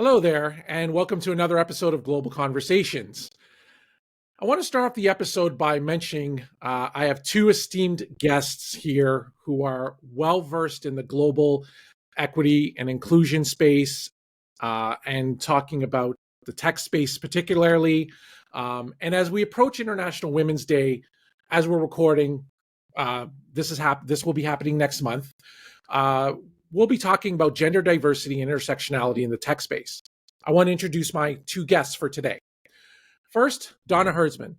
Hello there, and welcome to another episode of Global Conversations. I want to start off the episode by mentioning I have two esteemed guests here who are well versed in the global equity and inclusion space and talking about the tech space particularly. And as we approach International Women's Day, as we're recording, this will be happening next month. We'll be talking about gender diversity and intersectionality in the tech space. I want to introduce my two guests for today. First, Donna Herdsman.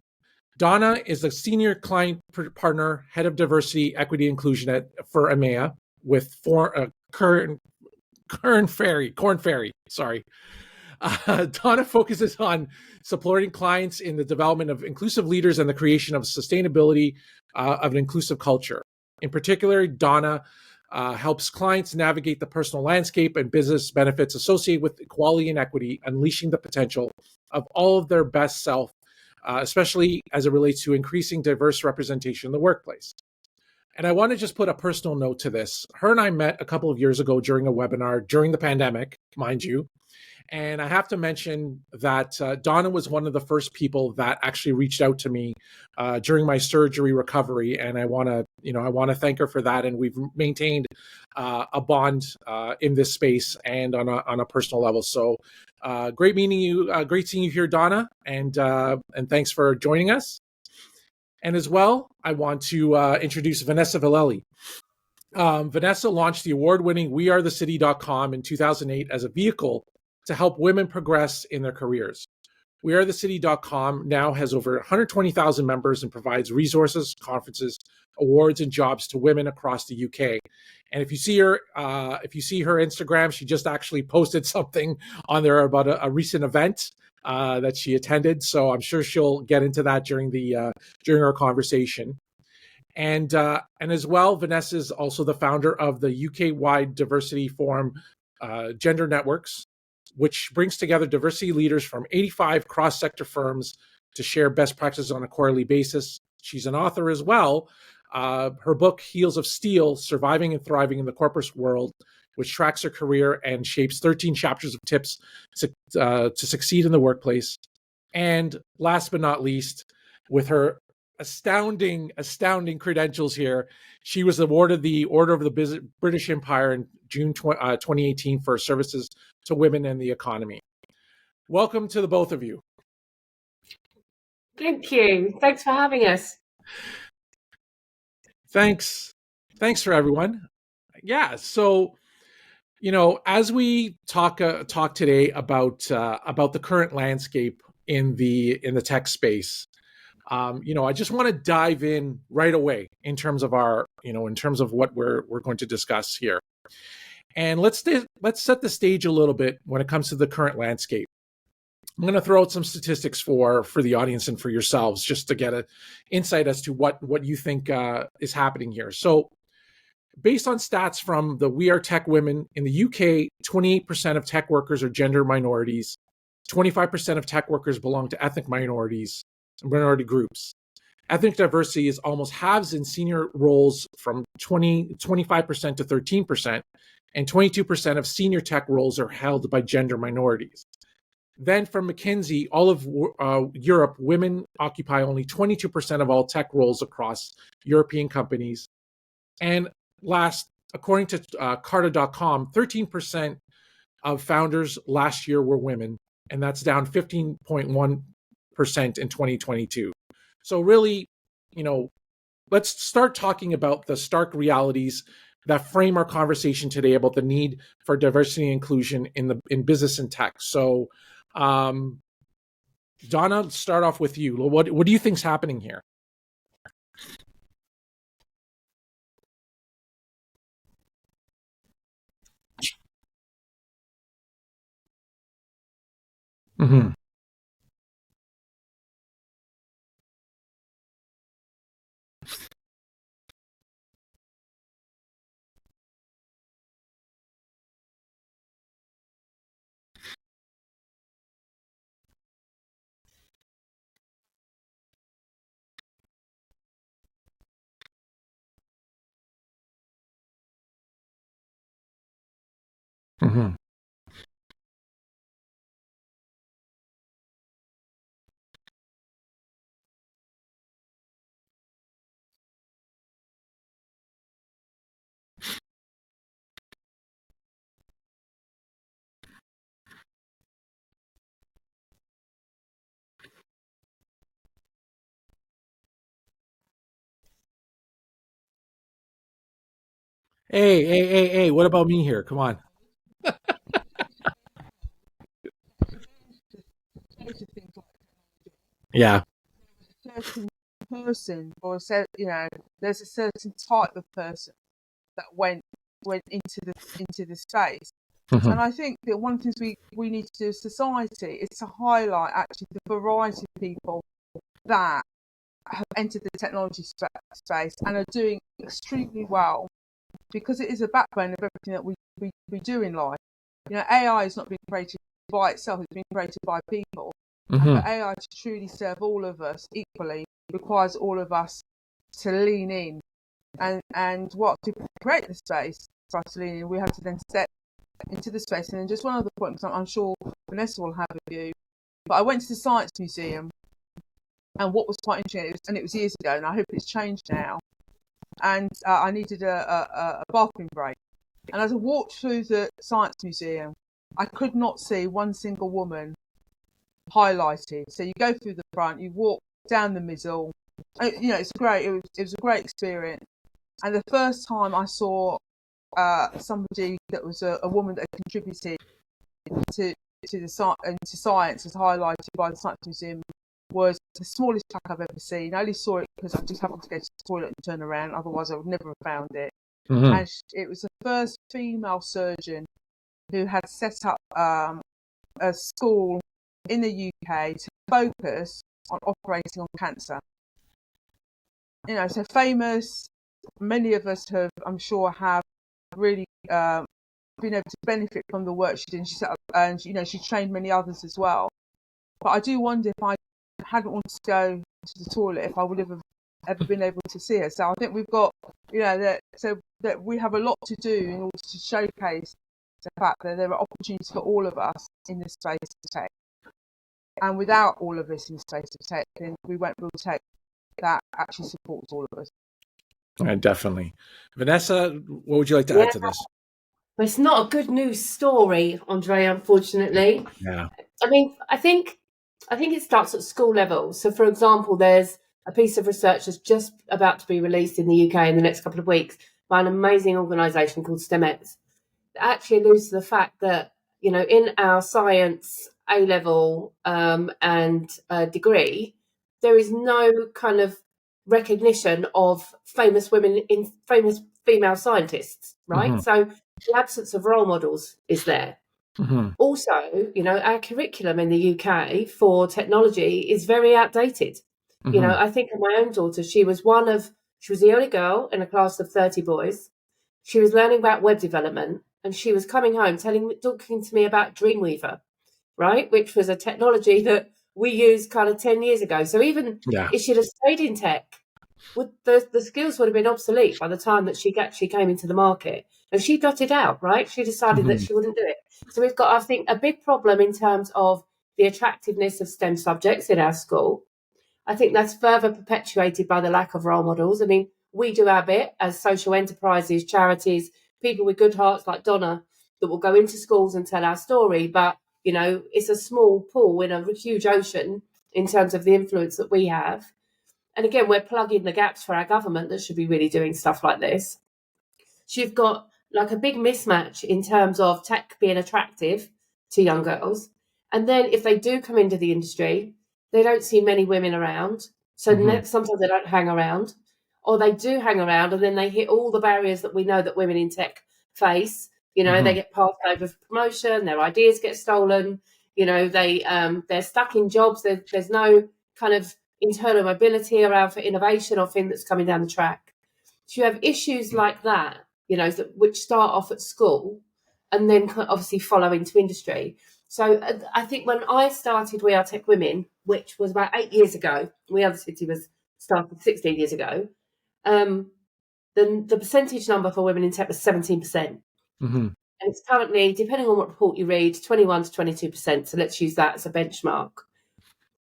Donna is the senior client partner, head of diversity, equity, inclusion for EMEA with Corn Ferry. Sorry. Donna focuses on supporting clients in the development of inclusive leaders and the creation of sustainability of an inclusive culture. In particular, Donna helps clients navigate the personal landscape and business benefits associated with equality and equity, unleashing the potential of all of their best self, especially as it relates to increasing diverse representation in the workplace. And I want to just put a personal note to this. Her and I met a couple of years ago during a webinar during the pandemic, mind you. And I have to mention that Donna was one of the first people that actually reached out to me during my surgery recovery, and I want to thank her for that. And we've maintained a bond in this space and on a personal level. So great meeting you, great seeing you here, Donna, and thanks for joining us. And as well, I want to introduce Vanessa Vallely. Vanessa launched the award-winning wearethecity.com in 2008 as a vehicle to help women progress in their careers. Wearethecity.com now has over 120,000 members and provides resources, conferences, awards, and jobs to women across the UK. And if you see her Instagram, she just actually posted something on there about a recent event that she attended. So I'm sure she'll get into that during our conversation. And as well, Vanessa is also the founder of the UK-wide diversity forum, Gender Networks, which brings together diversity leaders from 85 cross-sector firms to share best practices on a quarterly basis. She's an author as well. Her book, Heels of Steel, Surviving and Thriving in the Corporate World, which tracks her career and shapes 13 chapters of tips to succeed in the workplace. And last but not least, with her astounding credentials here, she was awarded the Order of the British Empire in June 2018 for services to women and the economy. Welcome to the both of you. Thank you. Thanks for having us. Thanks for everyone. Yeah. So, as we talk today about the current landscape in the tech space, I just want to dive in right away in terms of what we're going to discuss here. And let's set the stage a little bit when it comes to the current landscape. I'm going to throw out some statistics for the audience and for yourselves, just to get an insight as to what you think is happening here. So, based on stats from the We Are Tech Women in the UK, 28% of tech workers are gender minorities, 25% of tech workers belong to ethnic minorities and minority groups. Ethnic diversity is almost halves in senior roles from 25% to 13%, and 22% of senior tech roles are held by gender minorities. Then from McKinsey, all of Europe, women occupy only 22% of all tech roles across European companies. And last, according to Carta.com, 13% of founders last year were women, and that's down 15.1% in 2022. So really, let's start talking about the stark realities that frame our conversation today about the need for diversity and inclusion in business and tech. So, Donna, let's start off with you. What do you think's happening here? Mm-hmm. Mm-hmm. Hey, what about me here? Come on. Yeah. Certain person, or there's a certain type of person that went into the space. And I think that one of the things we need to do as society is to highlight actually the variety of people that have entered the technology space and are doing extremely well, because it is a backbone of everything that we do in life. AI is not being created by itself, it's being created by people. And for AI to truly serve all of us equally requires all of us to lean in. And what to create the space for us to lean in, we have to then step into the space. And then just one other point, because I'm sure Vanessa will have a view, but I went to the Science Museum, and what was quite interesting, and it was years ago, and I hope it's changed now, and I needed a bathroom break. And as I walked through the Science Museum, I could not see one single woman highlighted. So you go through the front, you walk down the middle. It's great. It was a great experience. And the first time I saw somebody that was a woman that contributed to science, as highlighted by the Science Museum, was the smallest plaque I've ever seen. I only saw it because I just happened to go to the toilet and turn around. Otherwise, I would never have found it. And it was the first female surgeon who had set up a school in the UK to focus on operating on cancer. So famous. Many of us have, I'm sure, have really been able to benefit from the work she did. And she set up, and she trained many others as well. But I do wonder if I hadn't wanted to go to the toilet, if I would have ever been able to see her. So I think we've got, that we have a lot to do in order to showcase the fact that there are opportunities for all of us in the space of tech. And without all of this in the space of tech, then we won't build tech that actually supports all of us. Definitely. Vanessa, what would you like to add to this? Well, it's not a good news story, Andre, unfortunately. Yeah. I mean, I think it starts at school level. So, for example, there's a piece of research that's just about to be released in the UK in the next couple of weeks by an amazing organisation called STEMX. That actually alludes to the fact that, in our science A-level and degree, there is no kind of recognition of famous female scientists, right? So the absence of role models is there. Also, our curriculum in the UK for technology is very outdated. I think of my own daughter, she was the only girl in a class of 30 boys. She was learning about web development, and she was coming home talking to me about Dreamweaver, right? Which was a technology that we used kind of 10 years ago. So even if she'd have stayed in tech, the skills would have been obsolete by the time that she actually came into the market. And she got it out, right? She decided that she wouldn't do it. So we've got, I think, a big problem in terms of the attractiveness of STEM subjects in our school. I think that's further perpetuated by the lack of role models. I mean, we do our bit as social enterprises, charities, people with good hearts like Donna that will go into schools and tell our story. But, it's a small pool in a huge ocean in terms of the influence that we have. And again, we're plugging the gaps for our government that should be really doing stuff like this. So you've got like a big mismatch in terms of tech being attractive to young girls. And then if they do come into the industry, they don't see many women around. So sometimes they don't hang around, or they do hang around and then they hit all the barriers that we know that women in tech face. They get passed over for promotion, their ideas get stolen, they're stuck in jobs. There's no kind of internal mobility around for innovation or thing that's coming down the track. So you have issues like that, which start off at school and then obviously follow into industry. So I think when I started We Are Tech Women, which was about 8 years ago, We Are the City was started 16 years ago, then the percentage number for women in tech was 17%. And it's currently, depending on what report you read, 21 to 22%. So let's use that as a benchmark.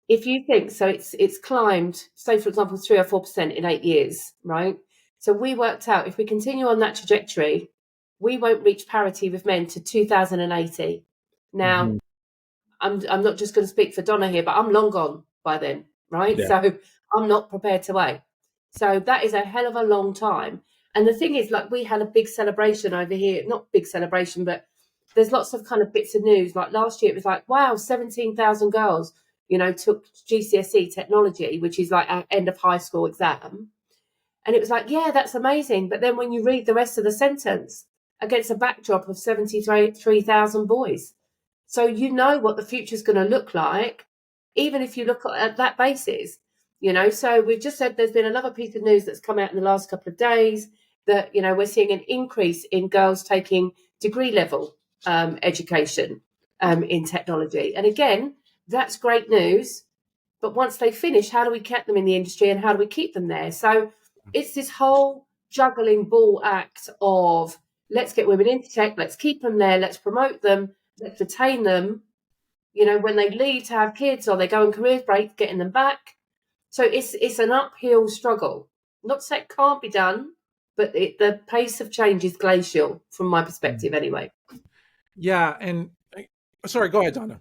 If you think, so it's climbed, say, for example, 3 or 4% in 8 years, right? So we worked out if we continue on that trajectory, we won't reach parity with men to 2080. Now, I'm not just going to speak for Donna here, but I'm long gone by then, right? Yeah. So I'm not prepared to wait. So that is a hell of a long time. And the thing is, like, we had a big celebration over here, not big celebration, but there's lots of kind of bits of news. Like last year, it was like, wow, 17,000 girls, took GCSE technology, which is like our end of high school exam. And it was like, yeah, that's amazing. But then when you read the rest of the sentence, against a backdrop of 73,000 boys. So you know what the future's going to look like, even if you look at that basis, So we've just said there's been another piece of news that's come out in the last couple of days that, we're seeing an increase in girls taking degree level education in technology. And again, that's great news. But once they finish, how do we keep them in the industry and how do we keep them there? So it's this whole juggling ball act of let's get women into tech, let's keep them there, let's promote them, let's retain them, when they leave to have kids or they go on career break, getting them back. So it's an uphill struggle. Not to say it can't be done, but the pace of change is glacial from my perspective anyway. Yeah. And sorry, go ahead, Donna.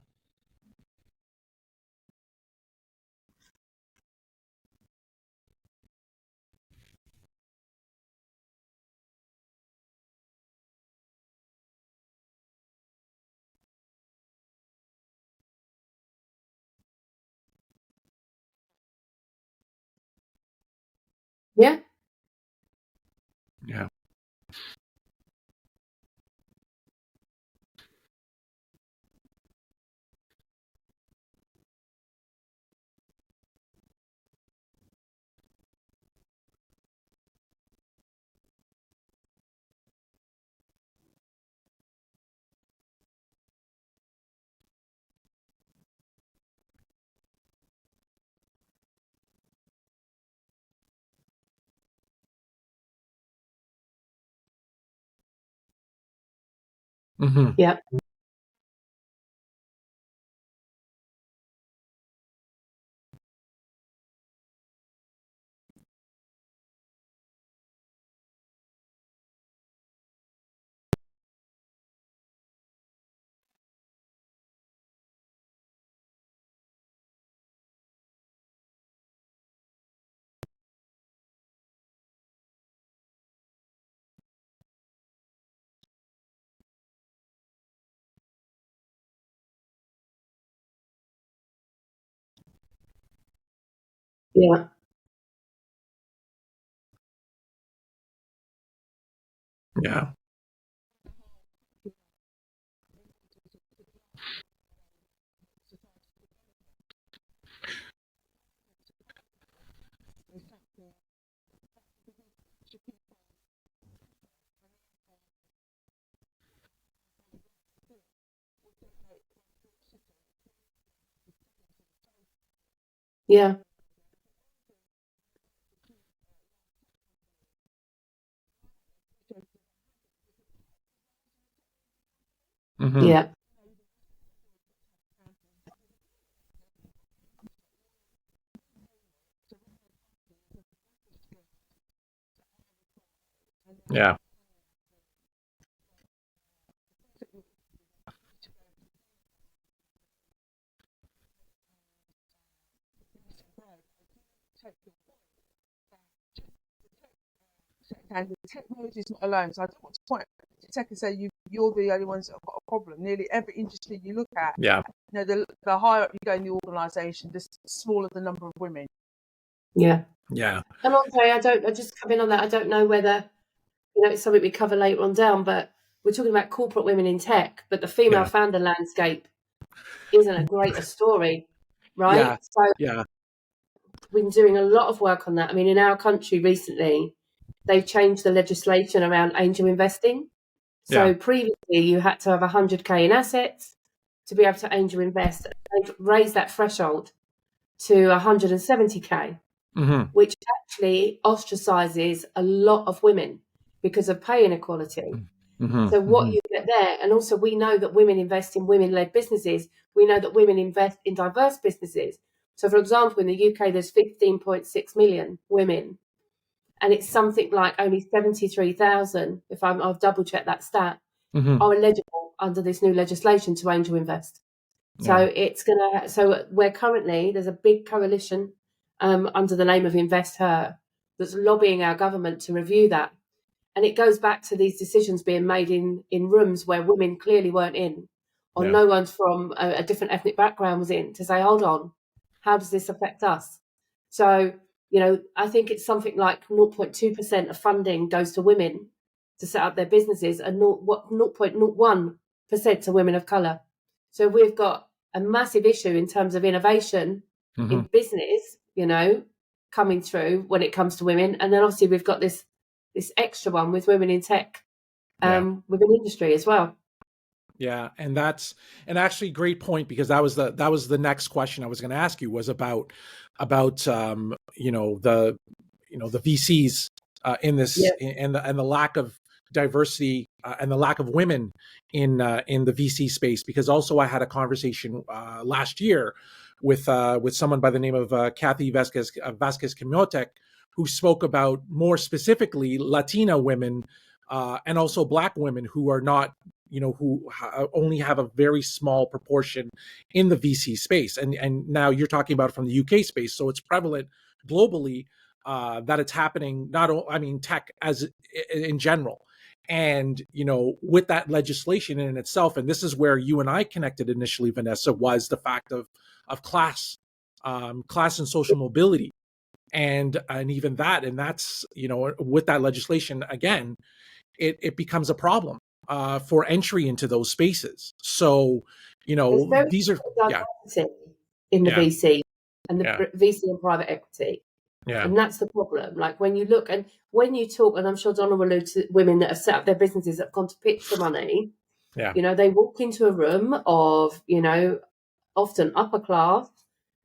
Yeah. Yeah. Mm-hmm. Yeah. Yeah. Yeah. Yeah. Mm-hmm. Yeah. Yeah. And the technology is not alone. So I don't want to point to tech and say you're the only ones that have got a problem. Nearly every industry you look at, Yeah. the higher up you go in the organisation, the smaller the number of women. Yeah. Yeah. And Andre, I just come in on that. I don't know whether, it's something we cover later on down, but we're talking about corporate women in tech, but the female founder landscape isn't a greater story, right? Yeah. So Yeah. we've been doing a lot of work on that. I mean, in our country recently, they've changed the legislation around angel investing. So Yeah. previously you had to have 100K in assets to be able to angel invest. They've raised that threshold to 170K, Mm-hmm. which actually ostracizes a lot of women because of pay inequality. Mm-hmm. So what you get there, and also we know that women invest in women-led businesses. We know that women invest in diverse businesses. So, for example, in the UK, there's 15.6 million women, and it's something like only 73,000, if I've double-checked that stat, Mm-hmm. are eligible under this new legislation to angel invest. So we're currently, there's a big coalition under the name of Invest Her that's lobbying our government to review that And it goes back to these decisions being made in rooms where women clearly weren't in, or no one's from a different ethnic background was in, to say, hold on, how does this affect us? So, I think it's something like 0.2% of funding goes to women to set up their businesses, and 0.01% to women of colour. So we've got a massive issue in terms of innovation in business, coming through when it comes to women. And then obviously we've got this extra one with women in tech, within industry as well. Yeah, and that's actually a great point, because that was the next question I was going to ask you, was about the VCs in this, and the lack of diversity and the lack of women in the VC space. Because also I had a conversation last year with someone by the name of Kathy Vasquez Quimotek, who spoke about more specifically Latina women and also Black women who are not, who only have a very small proportion in the VC space. And now you're talking about from the UK space, so it's prevalent globally that it's happening. Tech as in general. And, with that legislation in itself, and this is where you and I connected initially, Vanessa, was the fact of class and social mobility. And even that, and that's, with that legislation, again, it becomes a problem for entry into those spaces. So, these are in the VC and the VC and private equity. Yeah. And that's the problem. Like when you look and when you talk, and I'm sure Donna will allude to women that have set up their businesses that have gone to pitch for money. Yeah. They walk into a room of, often upper class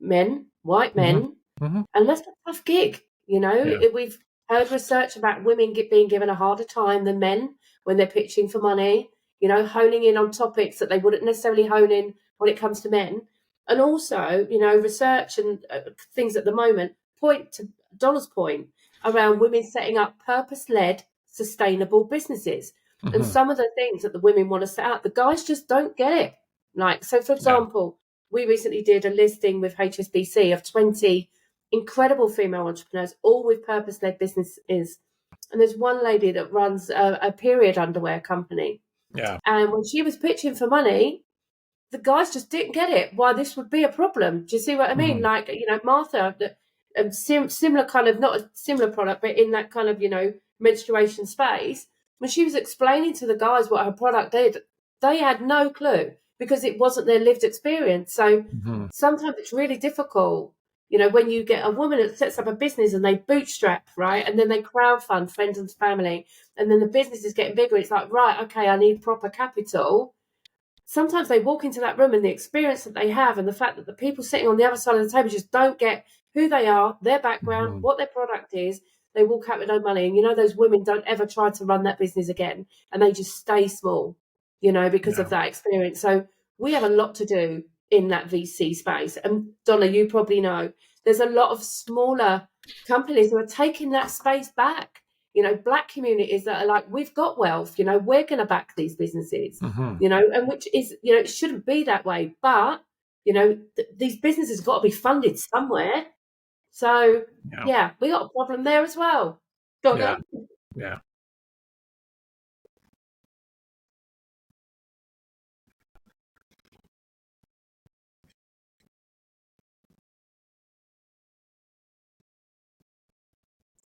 men, white men, and that's a tough gig. We've heard research about women being given a harder time than men when they're pitching for money, honing in on topics that they wouldn't necessarily hone in when it comes to men. And also, research and things at the moment point to Donna's point around women setting up purpose-led, sustainable businesses. And some of the things that the women want to set up, the guys just don't get it. Like, so for example, we recently did a listing with HSBC of 20 incredible female entrepreneurs, all with purpose-led businesses. And there's one lady that runs a period underwear company. Yeah. And when she was pitching for money, the guys just didn't get it, why this would be a problem. Do you see what I mean? Like, Martha, similar kind of, not a similar product, but in that kind of, menstruation space, when she was explaining to the guys what her product did, they had no clue because it wasn't their lived experience. So sometimes it's really difficult, when you get a woman that sets up a business and they bootstrap, right? And then they crowdfund friends and family, and then the business is getting bigger. It's like, right, okay, I need proper capital. Sometimes they walk into that room and the experience that they have and the fact that the people sitting on the other side of the table just don't get who they are, their background, what their product is. They walk out with no money. And, those women don't ever try to run that business again. And they just stay small, because of that experience. So we have a lot to do in that VC space. And Donna, you probably know, there's a lot of smaller companies who are taking that space back. Black communities that are like, we've got wealth, we're going to back these businesses, and which is, it shouldn't be that way. But, these businesses have got to be funded somewhere. So, we got a problem there as well. Donna? Yeah.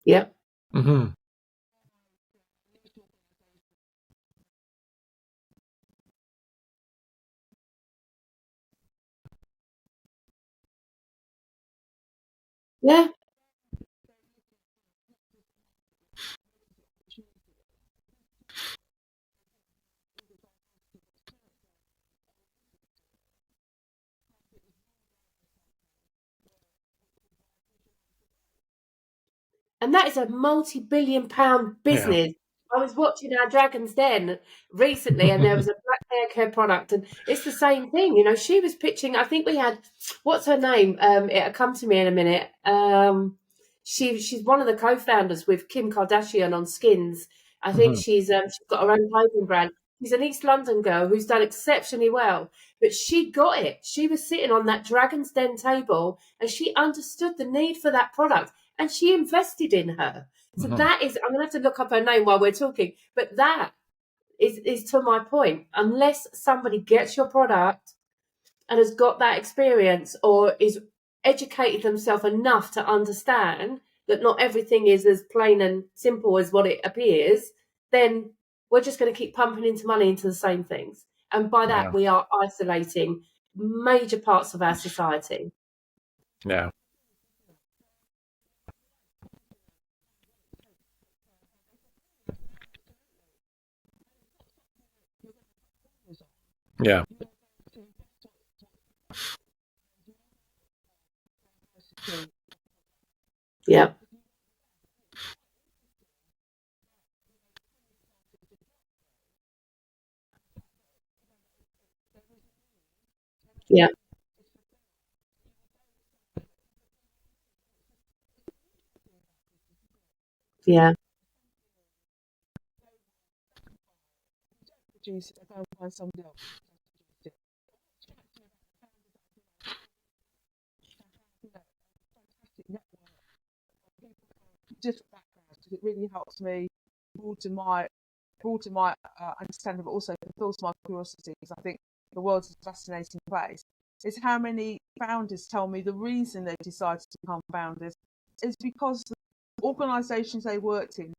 Yeah. Yeah. And that is a multi-billion-pound business. I was watching our Dragon's Den recently, and there was a black hair care product, and it's the same thing. She was pitching. I think we had, what's her name? It'll come to me in a minute. She's one of the co-founders with Kim Kardashian on Skins. I think she's got her own clothing brand. She's an East London girl who's done exceptionally well, but she got it. She was sitting on that Dragon's Den table, and she understood the need for that product. And she invested in her. So that is, I'm going to have to look up her name while we're talking, but that is to my point. Unless somebody gets your product and has got that experience or is educated themselves enough to understand that not everything is as plain and simple as what it appears, then we're just going to keep pumping into money into the same things. And by that, we are isolating major parts of our society. Yeah. Yeah. Yeah. Yeah. Yeah. Produce it, I go and find somebody else. Fantastic network of people from different backgrounds, because it really helps me broaden my understanding, but also fulfills my curiosity, because I think the world's a fascinating place. Is how many founders tell me the reason they decided to become founders is because the organisations they worked in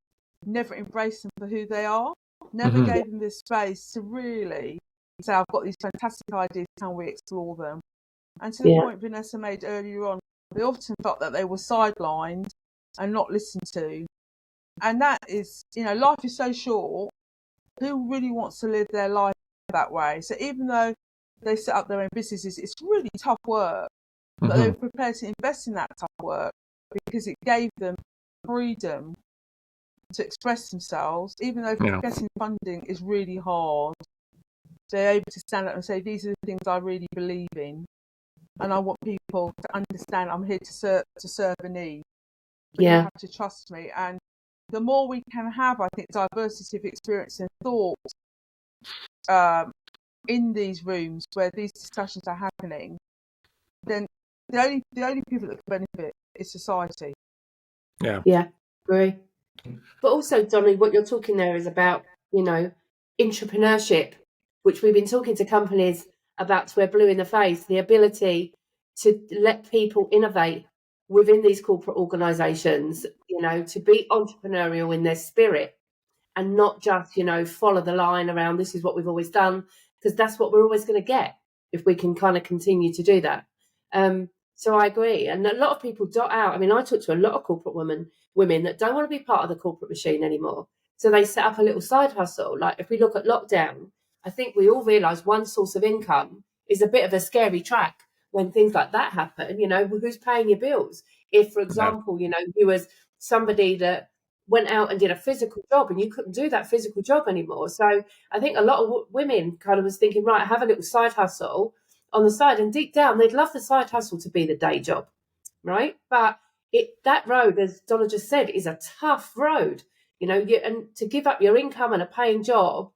never embraced them for who they are, never gave them this space to really say, I've got these fantastic ideas, can we explore them? And to the point Vanessa made earlier on, they often felt that they were sidelined and not listened to. And that is, life is so short. Who really wants to live their life that way? So even though they set up their own businesses, it's really tough work, but they were prepared to invest in that tough work because it gave them freedom to express themselves. Even though getting funding is really hard, they're able to stand up and say, these are the things I really believe in, and I want people to understand I'm here to serve a need, but you have to trust me. And the more we can have, I think, diversity of experience and thought in these rooms where these discussions are happening, then the only people that can benefit is society. Yeah, agree. But also, Donny, what you're talking there is about, entrepreneurship, which we've been talking to companies about to wear blue in the face, the ability to let people innovate within these corporate organisations, to be entrepreneurial in their spirit and not just, follow the line around this is what we've always done, because that's what we're always going to get if we can kind of continue to do that. So I agree. And a lot of people dot out. I mean, I talk to a lot of corporate women that don't want to be part of the corporate machine anymore. So they set up a little side hustle. Like if we look at lockdown, I think we all realise one source of income is a bit of a scary track when things like that happen. Who's paying your bills? If, for example, you was somebody that went out and did a physical job and you couldn't do that physical job anymore. So I think a lot of women kind of was thinking, right, I have a little side hustle on the side, and deep down they'd love the side hustle to be the day job, right? But that road, as Donna just said, is a tough road, and to give up your income and a paying job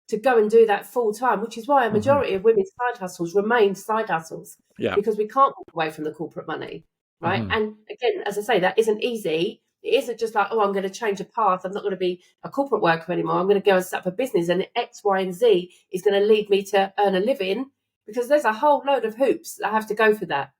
to go and do that full time, which is why a majority of women's side hustles remain side hustles, because we can't walk away from the corporate money, right? And again, as I say, that isn't easy. It isn't just like, oh, I'm going to change a path. I'm not going to be a corporate worker anymore. I'm going to go and set up a business, and X, Y, and Z is going to lead me to earn a living, because there's a whole load of hoops that I have to go for that.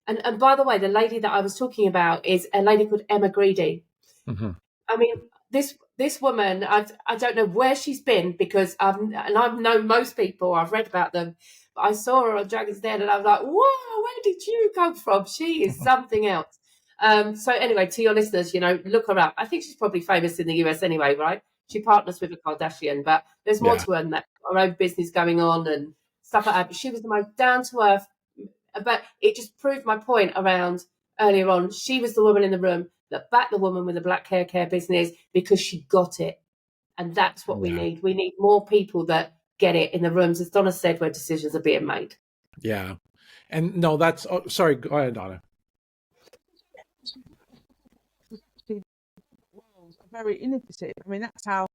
And by the way, the lady that I was talking about is a lady called Emma Greedy. I mean, this woman, I don't know where she's been, because I've known most people, I've read about them, but I saw her on Dragon's Den and I was like, whoa, where did you come from? She is something else. So anyway, to your listeners, look her up. I think she's probably famous in the US anyway, right? She partners with a Kardashian, but there's more to her than that. Her own business going on and stuff like that. But she was the most down to earth. But it just proved my point around earlier on. She was the woman in the room that backed the woman with the black hair care business because she got it. And that's what we need. We need more people that get it in the rooms, as Donna said, where decisions are being made. Yeah. And no, that's, sorry, go ahead, Donna. Very innovative. I mean, that's how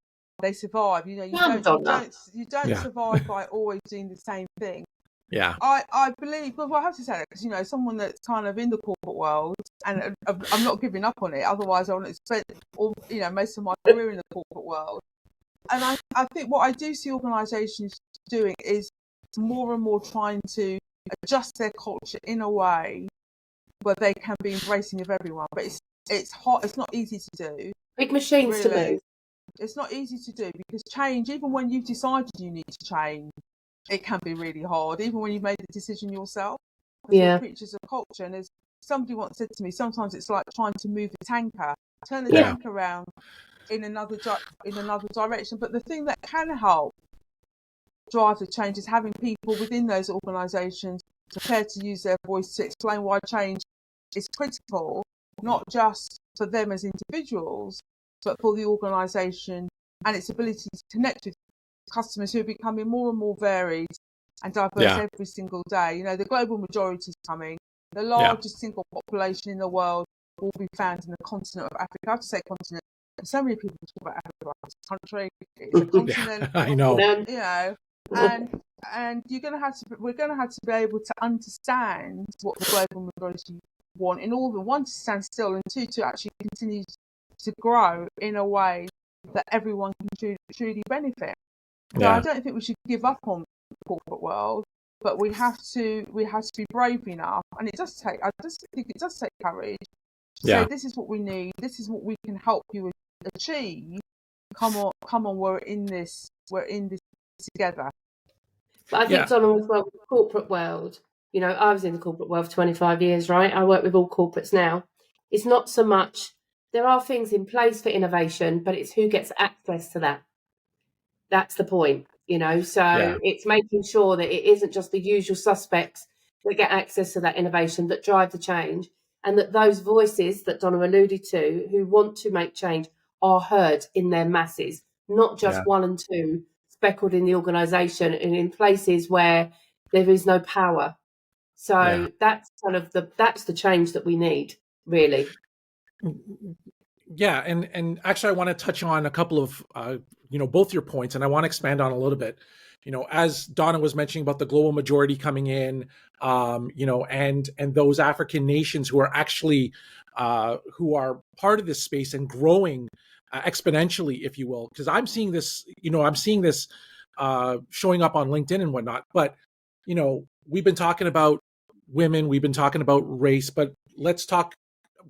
they survive. You don't survive by always doing the same thing. Yeah, I believe. Well, I have to say that because someone that's kind of in the corporate world, and I'm not giving up on it. Otherwise, I wouldn't spend most of my career in the corporate world. And I think what I do see organisations doing is more and more trying to adjust their culture in a way where they can be embracing of everyone. But it's hard. It's not easy to do. Big machines to Really, move. it's not easy to do because change, even when you've decided you need to change, it can be really hard. Even when you've made the decision yourself, because we're creatures of culture. And as somebody once said to me, sometimes it's like trying to move a tanker, turn the tank around in another direction. But the thing that can help drive the change is having people within those organisations prepared to use their voice to explain why change is critical, not just for them as individuals, but for the organisation and its ability to connect with customers who are becoming more and more varied and diverse every single day. You know, the global majority is coming. The largest single population in the world will be found in the continent of Africa. I have to say continent. So many people talk about Africa as a country. It's a continent. I know. You know, and we're going to have to be able to understand what the global majority want in order, one, to stand still, and two, to actually continue to grow in a way that everyone can truly benefit. So I don't think we should give up on the corporate world, but we have to be brave enough, and I just think it does take courage to say, this is what we need, this is what we can help you achieve. Come on, we're in this together. But I think, Donna, as well, the corporate world, you know, I was in the corporate world for 25 years, right? I work with all corporates now. It's not so much, there are things in place for innovation, but it's who gets access to that. That's the point, you know. So it's making sure that it isn't just the usual suspects that get access to that innovation that drive the change, and that those voices that Donna alluded to who want to make change are heard in their masses, not just one and two speckled in the organisation and in places where there is no power. So that's kind of that's the change that we need, really. Yeah, and actually, I want to touch on a couple of both your points, and I want to expand on a little bit. You know, as Donna was mentioning about the global majority coming in, and those African nations who are actually who are part of this space and growing exponentially, if you will, because I'm seeing this showing up on LinkedIn and whatnot. But we've been talking about women, we've been talking about race, but let's talk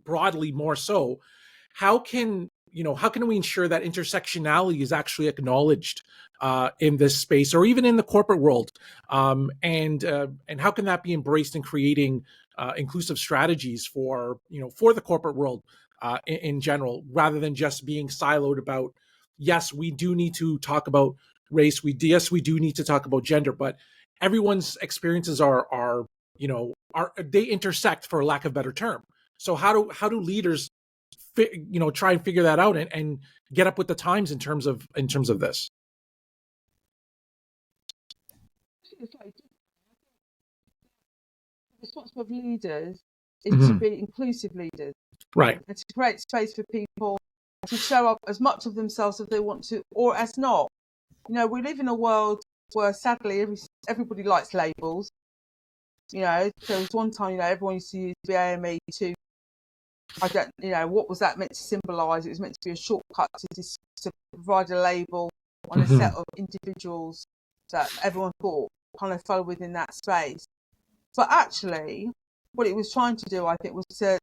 broadly more so. How can we ensure that intersectionality is actually acknowledged in this space, or even in the corporate world, and how can that be embraced in creating inclusive strategies for the corporate world in general, rather than just being siloed about, yes, we do need to talk about race, we do need to talk about gender, but everyone's experiences are they intersect, for lack of a better term. So how do leaders try and figure that out and get up with the times in terms of this? The responsibility of leaders is to be inclusive leaders, right, and to create space for people to show up as much of themselves as they want to, or as not. You know, we live in a world where sadly everybody likes labels. You know, there was one time, everyone used to use BAME to, what was that meant to symbolise? It was meant to be a shortcut to provide a label on a set of individuals that everyone thought kind of fell within that space. But actually, what it was trying to do, I think, was to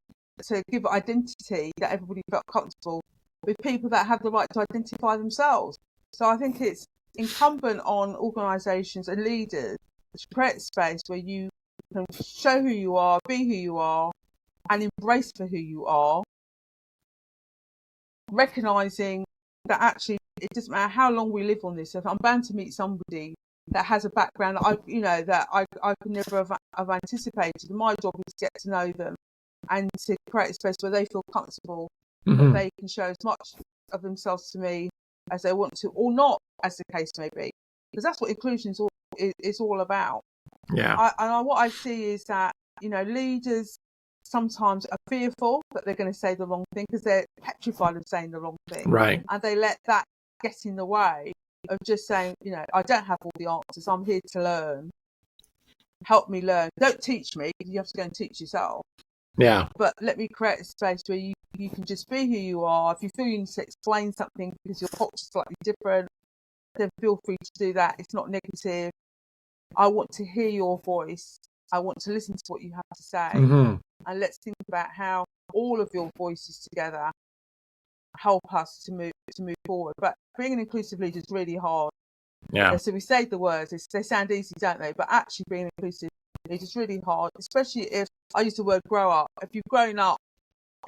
give identity that everybody felt comfortable with people that have the right to identify themselves. So I think it's incumbent on organisations and leaders to create a space where you can show who you are, be who you are, and embrace for who you are, recognising that actually it doesn't matter how long we live on this. If I'm bound to meet somebody that has a background that I could never have anticipated. My job is to get to know them and to create a space where they feel comfortable, that they can show as much of themselves to me as they want to, or not, as the case may be, because that's what inclusion is all about. What I see is that leaders sometimes are fearful that they're going to say the wrong thing because they're petrified of saying the wrong thing, right? And they let that get in the way of just saying, I don't have all the answers. I'm here to learn. Help me learn. Don't teach me. You have to go and teach yourself. Yeah. But let me create a space where you can just be who you are. If you feel you need to explain something because your culture's slightly different, then feel free to do that. It's not negative. I want to hear your voice. I want to listen to what you have to say. Mm-hmm. And let's think about how all of your voices together help us to move forward. But being an inclusive leader is really hard. Yeah. So we say the words, they sound easy, don't they? But actually being inclusive leader is really hard, especially if, I use the word grow up. If you've grown up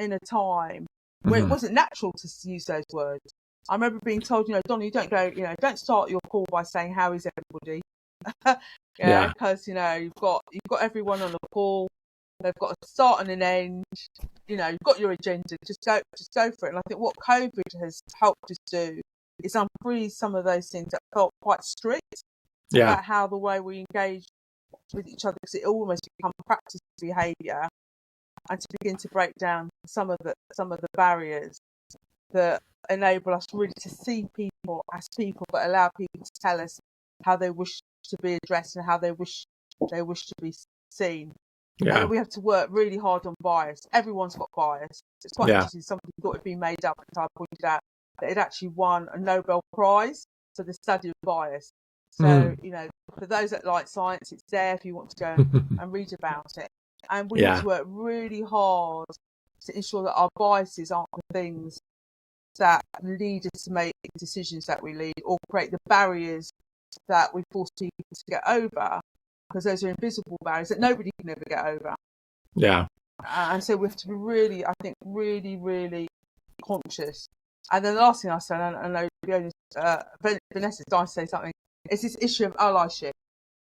in a time where it wasn't natural to use those words. I remember being told, Donna, don't start your call by saying, how is everybody? Yeah. Because, you've got everyone on the call. They've got a start and an end. You've got your agenda. Just go for it. And I think what COVID has helped us do is unfreeze some of those things that felt quite strict Yeah. about how the way we engage with each other, because it almost become practice behaviour, and to begin to break down some of the barriers that enable us really to see people as people, but allow people to tell us how they wish to be addressed and how they wish to be seen. Yeah. And we have to work really hard on bias. Everyone's got bias. It's quite interesting. Somebody thought it'd been made up, and I pointed out that it actually won a Nobel Prize for the study of bias. So, for those that like science, it's there if you want to go and read about it. And we have to work really hard to ensure that our biases aren't the things that lead us to make decisions that we lead, or create the barriers that we force people to get over, because those are invisible barriers that nobody can ever get over. Yeah. And so we have to be really, I think, really, really conscious. And then the last thing I say, and I know Vanessa died to say something, is this issue of allyship.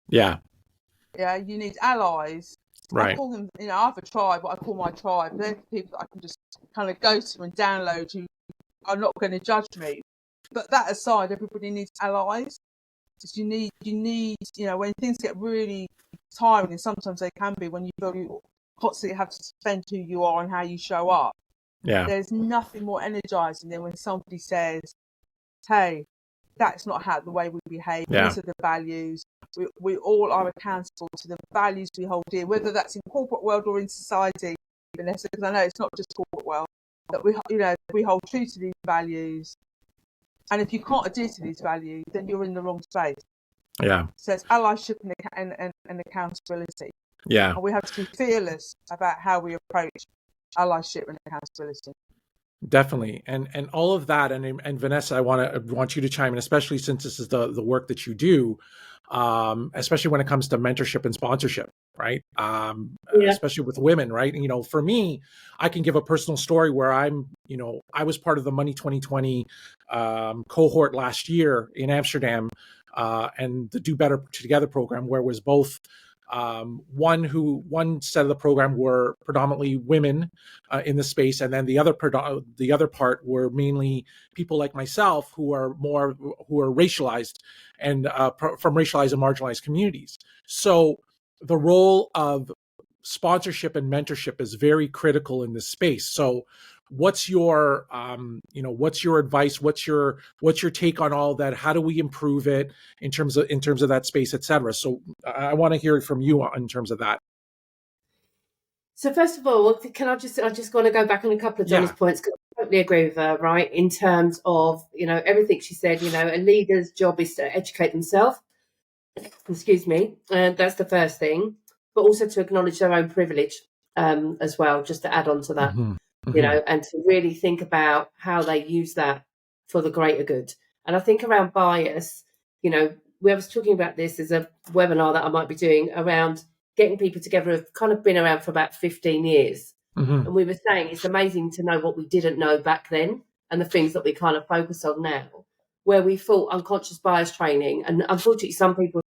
Yeah. Yeah, you need allies. Right. I call them, I have a tribe, what I call my tribe. They're the people that I can just kind of go to and download who are not going to judge me. But that aside, everybody needs allies. Because you need, when things get really tiring, and sometimes they can be, when you feel you constantly have to defend who you are and how you show up. Yeah. There's nothing more energizing than when somebody says, hey, that's not how the way we behave. Yeah. These are the values. We all are accountable to the values we hold dear, whether that's in corporate world or in society, Vanessa, because I know it's not just corporate world, that we hold true to these values. And if you can't adhere to these values, then you're in the wrong space. Yeah. So it's allyship and accountability. Yeah. And we have to be fearless about how we approach allyship and accountability. Definitely. And all of that. And Vanessa, I want you to chime in, especially since this is the work that you do, especially when it comes to mentorship and sponsorship, right? Especially with women, right? For me, I can give a personal story where I was part of the Money 2020 cohort last year in Amsterdam, and the Do Better Together program, where it was both one set of the program were predominantly women in the space, and then the other part were mainly people like myself who are racialized and from racialized and marginalized communities. So the role of sponsorship and mentorship is very critical in this space. So what's your advice, what's your take on all that? How do we improve it in terms of that space, etc.? So I want to hear from you in terms of that. So first of all, I just want to go back on a couple of Donna's points, because I totally agree with her, right? In terms of, everything she said, a leader's job is to educate themselves. Excuse me. That's the first thing, but also to acknowledge their own privilege as well, just to add on to that, and to really think about how they use that for the greater good. And I think around bias, we was talking about this as a webinar that I might be doing around getting people together. Have kind of been around for about 15 years. And we were saying it's amazing to know what we didn't know back then and the things that we kind of focus on now, where we thought unconscious bias training. And unfortunately, some people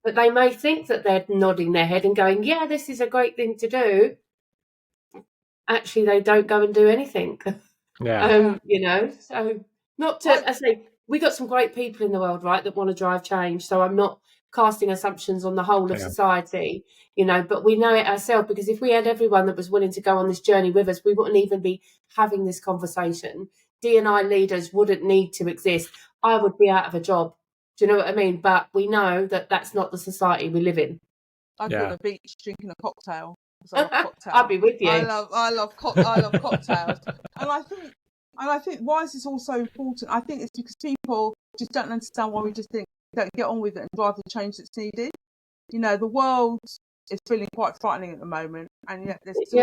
But they may think that they're nodding their head and going, yeah, this is a great thing to do. Actually, they don't go and do anything. Yeah. So not to, I say, we got some great people in the world, right, that want to drive change. So I'm not casting assumptions on the whole of society, but we know it ourselves, because if we had everyone that was willing to go on this journey with us, we wouldn't even be having this conversation. D&I leaders wouldn't need to exist. I would be out of a job. Do you know what I mean? But we know that that's not the society we live in. I'd be on a beach drinking a cocktail. I love cocktails. I'll be with you. I love cocktails. And I think why is this all so important? I think it's because people just don't understand why we just think don't get on with it and drive the change that's needed. The world is feeling quite frightening at the moment, and yet there's still